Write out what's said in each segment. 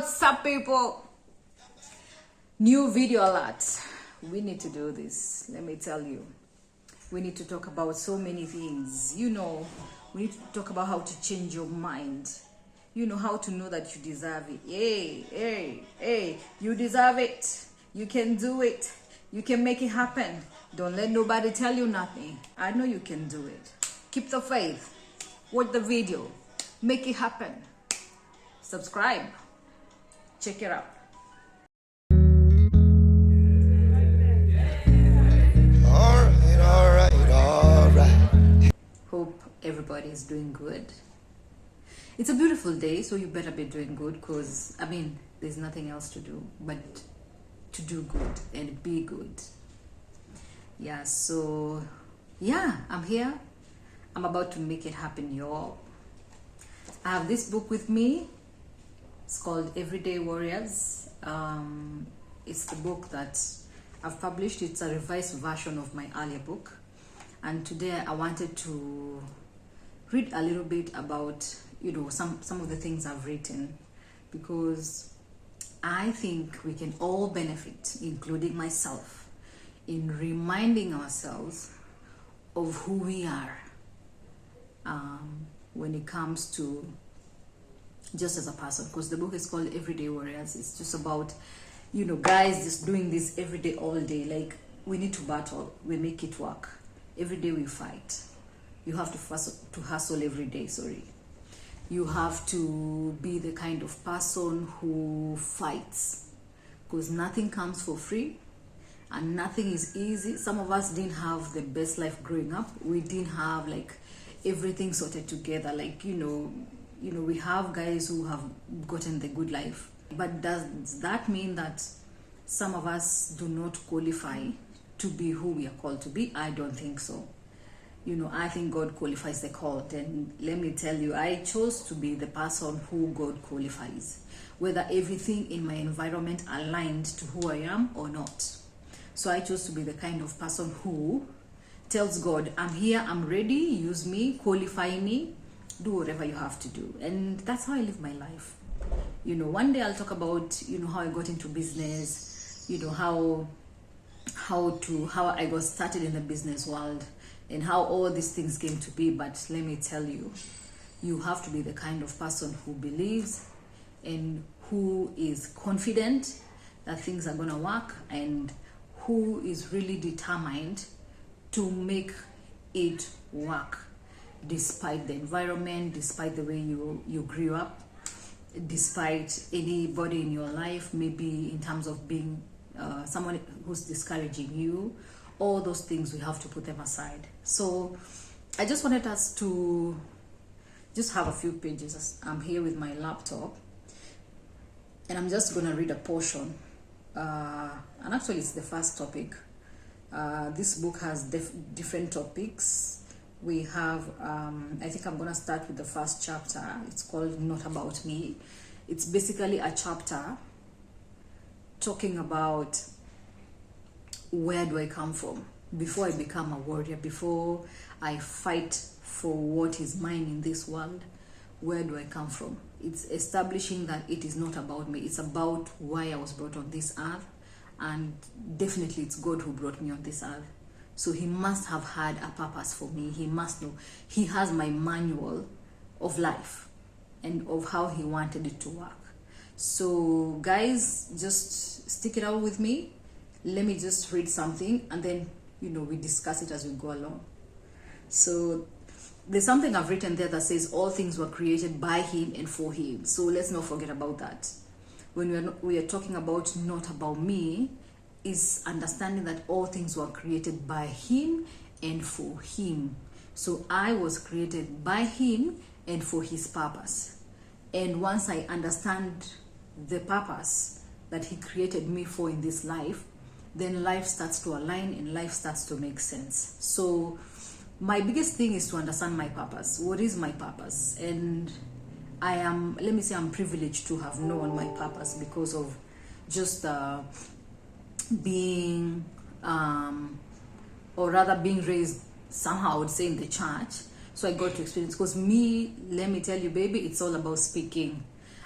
What's up, people? New video alert. We need to do this. Let me tell you. We need to talk about so many things. We need to talk about how to change your mind. How to know that you deserve it. Hey, you deserve it. You can do it. You can make it happen. Don't let nobody tell you nothing. I know you can do it. Keep the faith. Watch the video. Make it happen. Subscribe. Check it out. All right. Hope everybody is doing good. It's a beautiful day, so you better be doing good because, there's nothing else to do but to do good and be good. I'm here. I'm about to make it happen, y'all. I have this book with me. It's called Everyday Warriors. It's the book that I've published. It's a revised version of my earlier book. And today I wanted to read a little bit about, some of the things I've written, because I think we can all benefit, including myself, in reminding ourselves of who we are when it comes to just as a person, because the book is called Everyday Warriors. It's just about, guys just doing this every day, all day. Like, we need to battle, we make it work. Every day we fight. You have to hustle every day, You have to be the kind of person who fights, because nothing comes for free and nothing is easy. Some of us didn't have the best life growing up. We didn't have everything sorted together. We have guys who have gotten the good life. But does that mean that some of us do not qualify to be who we are called to be? I don't think so. I think God qualifies the called. And let me tell you, I chose to be the person who God qualifies, whether everything in my environment aligned to who I am or not. So I chose to be the kind of person who tells God, I'm here, I'm ready, use me, qualify me, do whatever you have to do. And that's how I live my life. One day I'll talk about, how I got into business, how I got started in the business world and how all these things came to be. But let me tell you, you have to be the kind of person who believes and who is confident that things are gonna work, and who is really determined to make it work, despite the environment, despite the way you grew up, despite anybody in your life, maybe in terms of being someone who's discouraging you. All those things, we have to put them aside. So I just wanted us to just have a few pages. I'm here with my laptop and I'm just gonna read a portion, and actually it's the first topic. This book has different topics. We have, I think I'm gonna start with the first chapter. It's called Not About Me. It's basically a chapter talking about where do I come from before I become a warrior, before I fight for what is mine in this world. Where do I come from? It's establishing that it is not about me. It's about why I was brought on this earth, and definitely it's God who brought me on this earth. So he must have had a purpose for me. He must know. He has my manual of life and of how he wanted it to work. So guys, just stick it out with me. Let me just read something and then, we discuss it as we go along. So there's something I've written there that says all things were created by him and for him. So let's not forget about that. When we are talking about not about me, is understanding that all things were created by him and for him. So I was created by him and for his purpose. And once I understand the purpose that he created me for in this life, then life starts to align and life starts to make sense. So my biggest thing is to understand my purpose. What is my purpose? And I'm privileged to have known my purpose because of just being raised somehow, I would say, in the church. So I got to experience, because let me tell you, baby, it's all about speaking.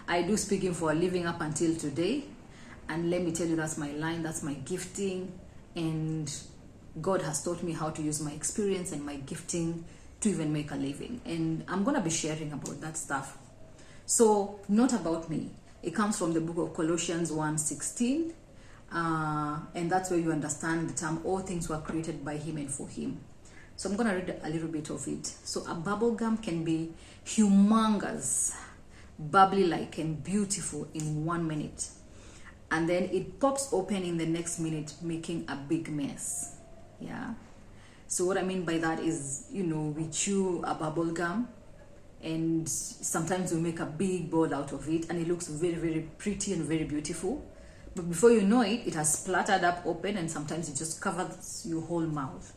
I do speaking for a living up until today. And let me tell you, that's my line, that's my gifting. And God has taught me how to use my experience and my gifting to even make a living. And I'm going to be sharing about that stuff. So, not about me. It comes from the book of Colossians 1:16. And that's where you understand the term, all things were created by him and for him. So I'm going to read a little bit of it. So a bubble gum can be humongous, bubbly-like and beautiful in 1 minute. And then it pops open in the next minute, making a big mess. Yeah. So what I mean by that is, we chew a bubble gum and sometimes we make a big ball out of it and it looks very, very pretty and very beautiful. But before you know it, it has splattered up open and sometimes it just covers your whole mouth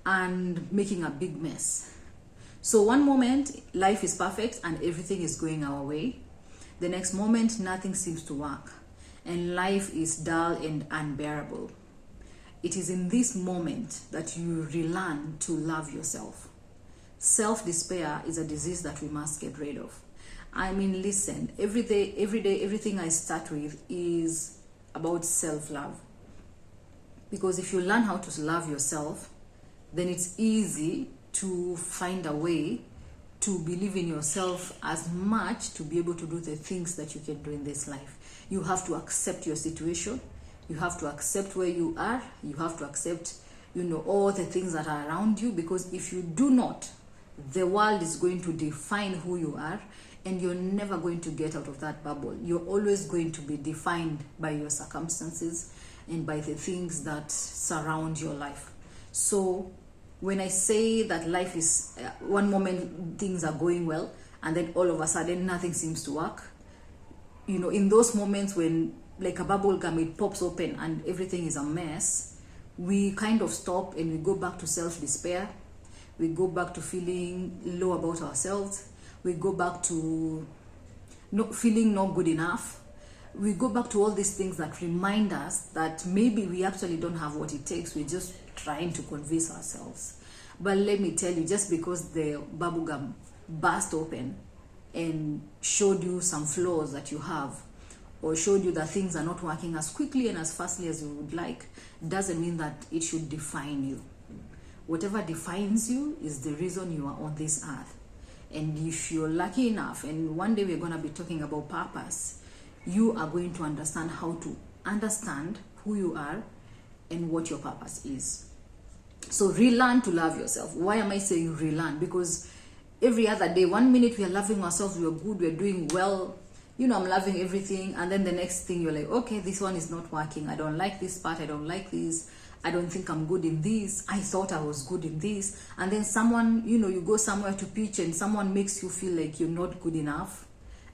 and making a big mess. So one moment, life is perfect and everything is going our way. The next moment, nothing seems to work and life is dull and unbearable. It is in this moment that you relearn to love yourself. Self-despair is a disease that we must get rid of. I mean, listen, every day, everything I start with is about self-love. Because if you learn how to love yourself, then it's easy to find a way to believe in yourself as much to be able to do the things that you can do in this life. You have to accept your situation. You have to accept where you are. You have to accept, all the things that are around you. Because if you do not, the world is going to define who you are and you're never going to get out of that bubble. You're always going to be defined by your circumstances and by the things that surround your life. So when I say that life is, one moment things are going well and then all of a sudden nothing seems to work, in those moments when like a bubble gum, it pops open and everything is a mess, we kind of stop and we go back to self-despair. We go back to feeling low about ourselves. We go back to feeling not good enough. We go back to all these things that remind us that maybe we actually don't have what it takes. We're just trying to convince ourselves. But let me tell you, just because the bubblegum burst open and showed you some flaws that you have, or showed you that things are not working as quickly and as fastly as you would like, doesn't mean that it should define you. Whatever defines you is the reason you are on this earth. And if you're lucky enough, and one day we're going to be talking about purpose, you are going to understand how to understand who you are and what your purpose is. So relearn to love yourself. Why am I saying relearn? Because every other day, 1 minute we are loving ourselves, we are good, we're doing well, I'm loving everything, and then the next thing you're like, okay, this one is not working, I don't like this part, I don't like this, I don't think I'm good in this, I thought I was good in this. And then someone, you go somewhere to pitch and someone makes you feel like you're not good enough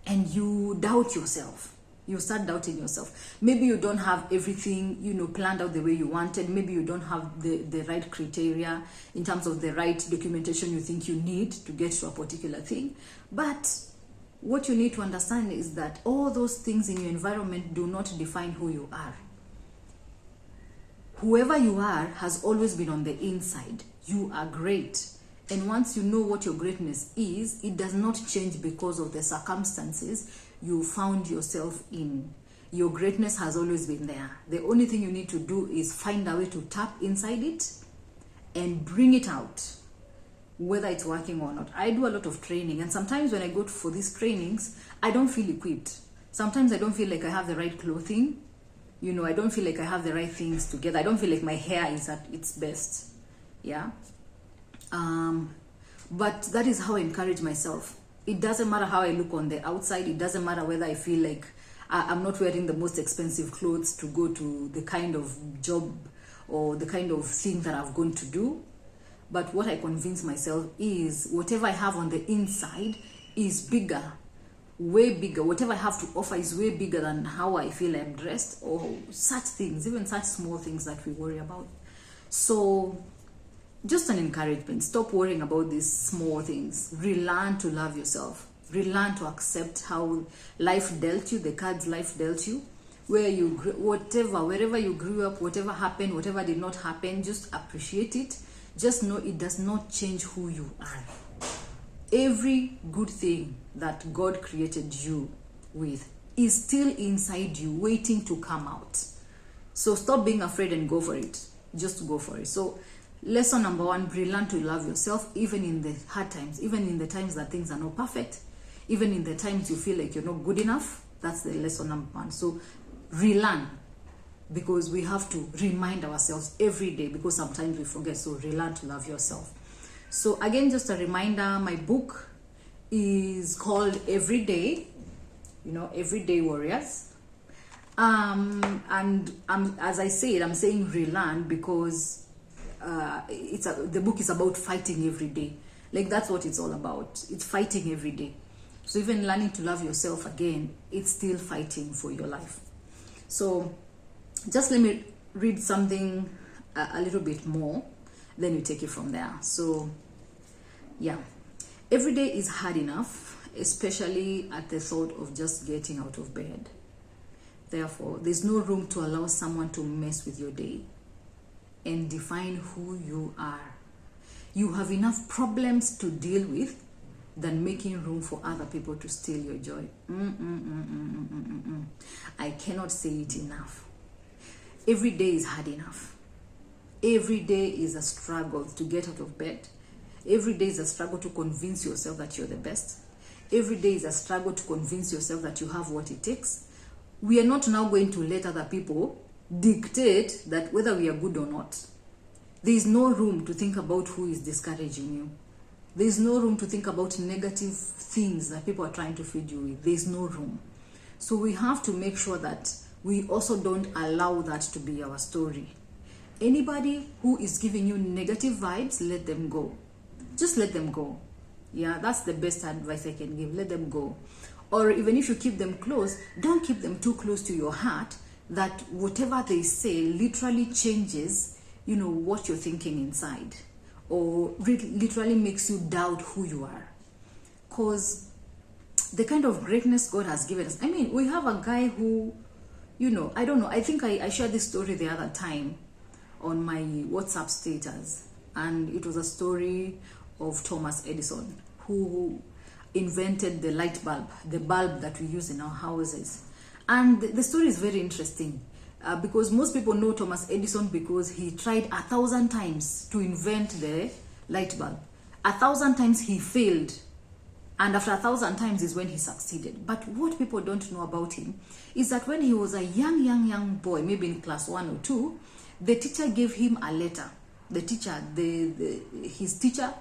and you doubt yourself. You start doubting yourself. Maybe you don't have everything, planned out the way you wanted. Maybe you don't have the right criteria in terms of the right documentation you think you need to get to a particular thing. But what you need to understand is that all those things in your environment do not define who you are. Whoever you are has always been on the inside. You are great. And once you know what your greatness is, it does not change because of the circumstances you found yourself in. Your greatness has always been there. The only thing you need to do is find a way to tap inside it and bring it out, whether it's working or not. I do a lot of training, and sometimes when I go for these trainings, I don't feel equipped. Sometimes I don't feel like I have the right clothing. I don't feel like I have the right things together. I don't feel like my hair is at its best. Yeah. But that is how I encourage myself. It doesn't matter how I look on the outside. It doesn't matter whether I feel like I'm not wearing the most expensive clothes to go to the kind of job or the kind of thing that I've gone to do. But what I convince myself is whatever I have on the inside is bigger, way bigger. Whatever I have to offer is way bigger than how I feel I'm dressed, or such things, even such small things that we worry about. So just an encouragement. Stop worrying about these small things. Relearn to love yourself. Relearn to accept how life dealt you, the cards life dealt you, wherever you grew up, whatever happened, whatever did not happen, just appreciate it. Just know it does not change who you are. Every good thing that God created you with is still inside you, waiting to come out. So stop being afraid and go for it. Just go for it. So lesson number 1, relearn to love yourself, even in the hard times, even in the times that things are not perfect, even in the times you feel like you're not good enough. That's the lesson number 1. So relearn, because we have to remind ourselves every day, because sometimes we forget. So relearn to love yourself. So again, just a reminder, my book is called Everyday, Everyday Warriors. And as I said, I'm saying relearn because the book is about fighting every day. Like, that's what it's all about. It's fighting every day. So even learning to love yourself, again, it's still fighting for your life. So just let me read something a little bit more, then you take it from there. So yeah, every day is hard enough, especially at the thought of just getting out of bed. Therefore, there's no room to allow someone to mess with your day and define who you are. You have enough problems to deal with than making room for other people to steal your joy. I cannot say it enough. Every day is hard enough. Every day is a struggle to get out of bed. Every day is a struggle to convince yourself that you're the best. Every day is a struggle to convince yourself that you have what it takes. We are not now going to let other people dictate that whether we are good or not. There is no room to think about who is discouraging you. There is no room to think about negative things that people are trying to feed you with. There is no room. So we have to make sure that we also don't allow that to be our story. Anybody who is giving you negative vibes, let them go. Just let them go. Yeah, that's the best advice I can give. Let them go. Or even if you keep them close, don't keep them too close to your heart that whatever they say literally changes, what you're thinking inside, or literally makes you doubt who you are. Because the kind of greatness God has given us. I mean, we have a guy who, I don't know, I think I shared this story the other time on my WhatsApp status, and it was a story of Thomas Edison, who invented the light bulb, the bulb that we use in our houses. And the story is very interesting because most people know Thomas Edison because he tried 1,000 times to invent the light bulb. 1,000 times he failed, and after 1,000 times is when he succeeded. But what people don't know about him is that when he was a young boy, maybe in class 1 or 2, the teacher gave him a letter. His teacher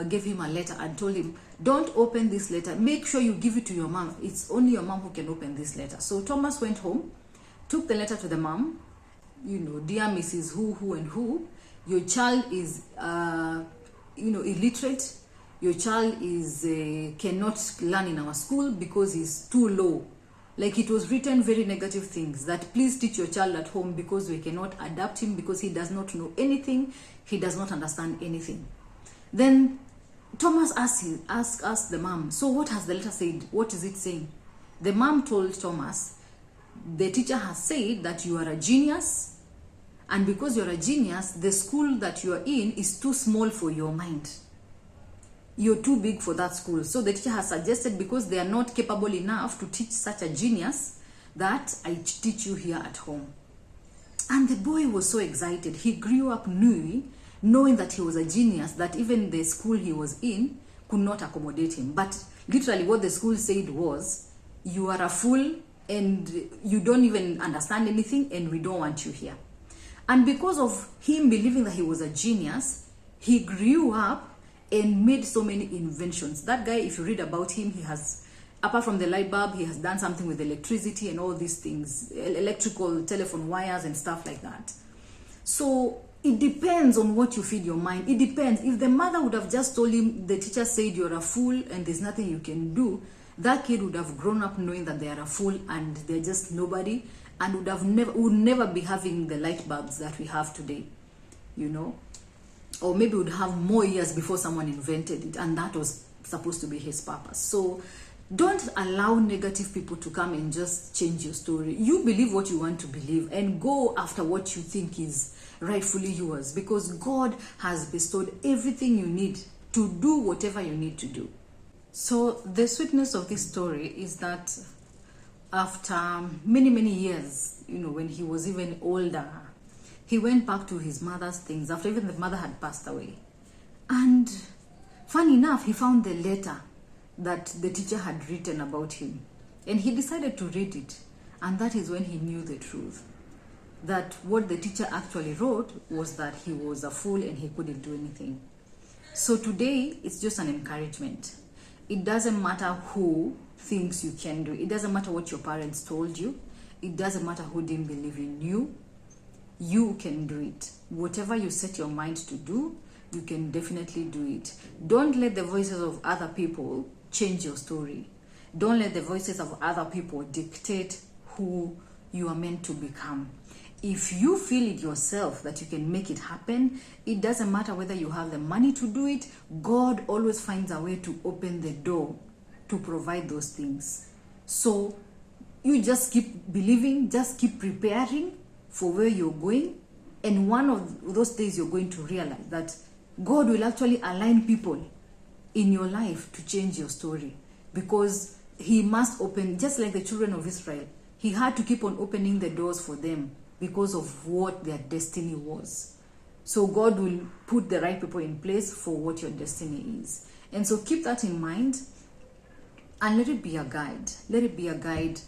gave him a letter and told him, don't open this letter. Make sure you give it to your mom. It's only your mom who can open this letter. So Thomas went home, took the letter to the mom. Dear Mrs. Who and who, your child is, illiterate. Your child is cannot learn in our school because he's too low. Like, it was written very negative things that please teach your child at home because we cannot adapt him because he does not know anything. He does not understand anything. Then Thomas asked the mom, so what has the letter said? What is it saying? The mom told Thomas, the teacher has said that you are a genius, and because you're a genius, the school that you are in is too small for your mind. You're too big for that school. So the teacher has suggested, because they are not capable enough to teach such a genius, that I teach you here at home. And the boy was so excited. He grew up knowing that he was a genius, that even the school he was in could not accommodate him. But literally what the school said was, you are a fool and you don't even understand anything and we don't want you here. And because of him believing that he was a genius, he grew up and made so many inventions. That guy, if you read about him, he has, apart from the light bulb, he has done something with electricity and all these things, electrical telephone wires and stuff like that. So it depends on what you feed your mind. It depends. If the mother would have just told him, the teacher said you're a fool and there's nothing you can do, that kid would have grown up knowing that they are a fool and they're just nobody, and would never be having the light bulbs that we have today, or maybe would have more years before someone invented it, and that was supposed to be his purpose. So don't allow negative people to come and just change your story. You believe what you want to believe and go after what you think is rightfully yours, because God has bestowed everything you need to do whatever you need to do. So the sweetness of this story is that after many years, when he was even older, he went back to his mother's things after even the mother had passed away. And funny enough, he found the letter that the teacher had written about him. And he decided to read it. And that is when he knew the truth. That what the teacher actually wrote was that he was a fool and he couldn't do anything. So today, it's just an encouragement. It doesn't matter who thinks you can do. It doesn't matter what your parents told you. It doesn't matter who didn't believe in you. You can do it. Whatever you set your mind to do, you can definitely do it. Don't let the voices of other people change your story. Don't let the voices of other people dictate who you are meant to become. If you feel it yourself that you can make it happen, it doesn't matter whether you have the money to do it. God always finds a way to open the door to provide those things. So you just keep believing, just keep preparing for where you're going. And one of those days you're going to realize that God will actually align people in your life to change your story. Because he must open, just like the children of Israel, he had to keep on opening the doors for them because of what their destiny was. So God will put the right people in place for what your destiny is. And so keep that in mind and let it be a guide. Let it be a guide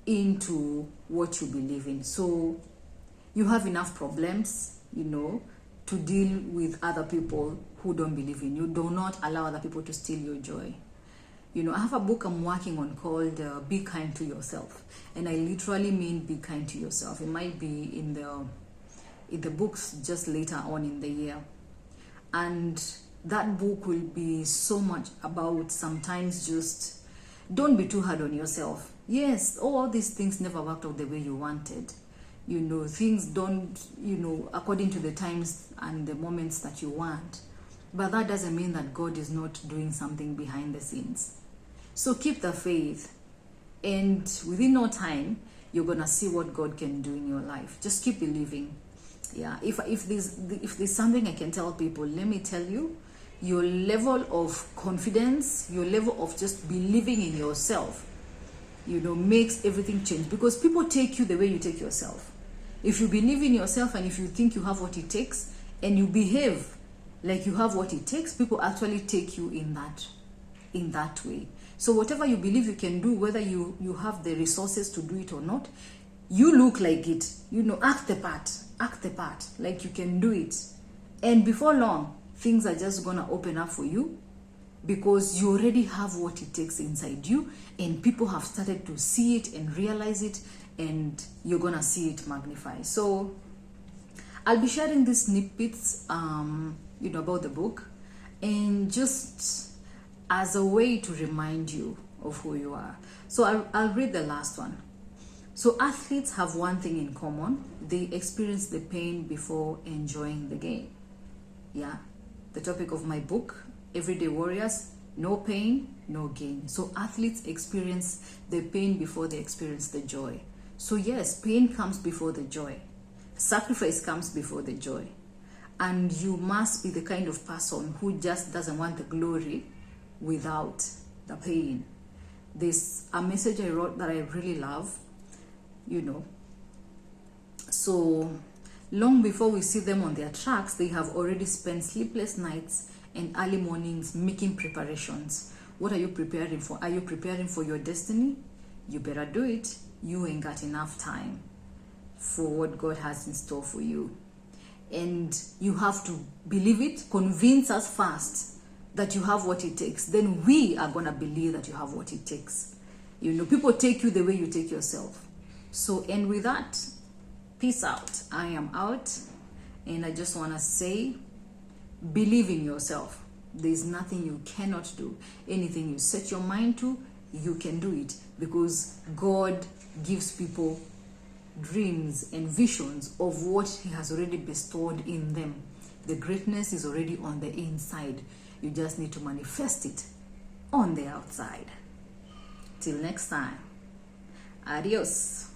into what you believe in. So you have enough problems, to deal with other people who don't believe in you. Do not allow other people to steal your joy. I have a book I'm working on called Be Kind to Yourself. And I literally mean be kind to yourself. It might be in the books just later on in the year. And that book will be so much about sometimes just don't be too hard on yourself. Yes, all these things never worked out the way you wanted. Things don't, according to the times and the moments that you want. But that doesn't mean that God is not doing something behind the scenes. So keep the faith, and within no time, you're gonna see what God can do in your life. Just keep believing. Yeah. If there's something I can tell people, let me tell you, your level of confidence, your level of just believing in yourself, makes everything change. Because people take you the way you take yourself. If you believe in yourself and if you think you have what it takes and you behave like you have what it takes, people actually take you in that way. So whatever you believe you can do, whether you have the resources to do it or not, you look like it. Act the part like you can do it. And before long, things are just gonna open up for you because you already have what it takes inside you, and people have started to see it and realize it, and you're gonna see it magnify. So I'll be sharing these snippets about the book, and just as a way to remind you of who you are. So I'll read the last one. So athletes have one thing in common. They experience the pain before enjoying the gain. Yeah, the topic of my book, Everyday Warriors, no pain, no gain. So athletes experience the pain before they experience the joy. So yes, pain comes before the joy. Sacrifice comes before the joy. And you must be the kind of person who just doesn't want the glory without the pain. There's a message I wrote that I really love, So long before we see them on their tracks, they have already spent sleepless nights and early mornings making preparations. What are you preparing for? Are you preparing for your destiny? You better do it. You ain't got enough time for what God has in store for you. And you have to believe it, convince us first that you have what it takes. Then we are going to believe that you have what it takes. People take you the way you take yourself. So, and with that, peace out. I am out. And I just want to say, believe in yourself. There's nothing you cannot do. Anything you set your mind to, you can do it. Because God gives people dreams and visions of what he has already bestowed in them. The greatness is already on the inside. You just need to manifest it on the outside. Till next time. Adios.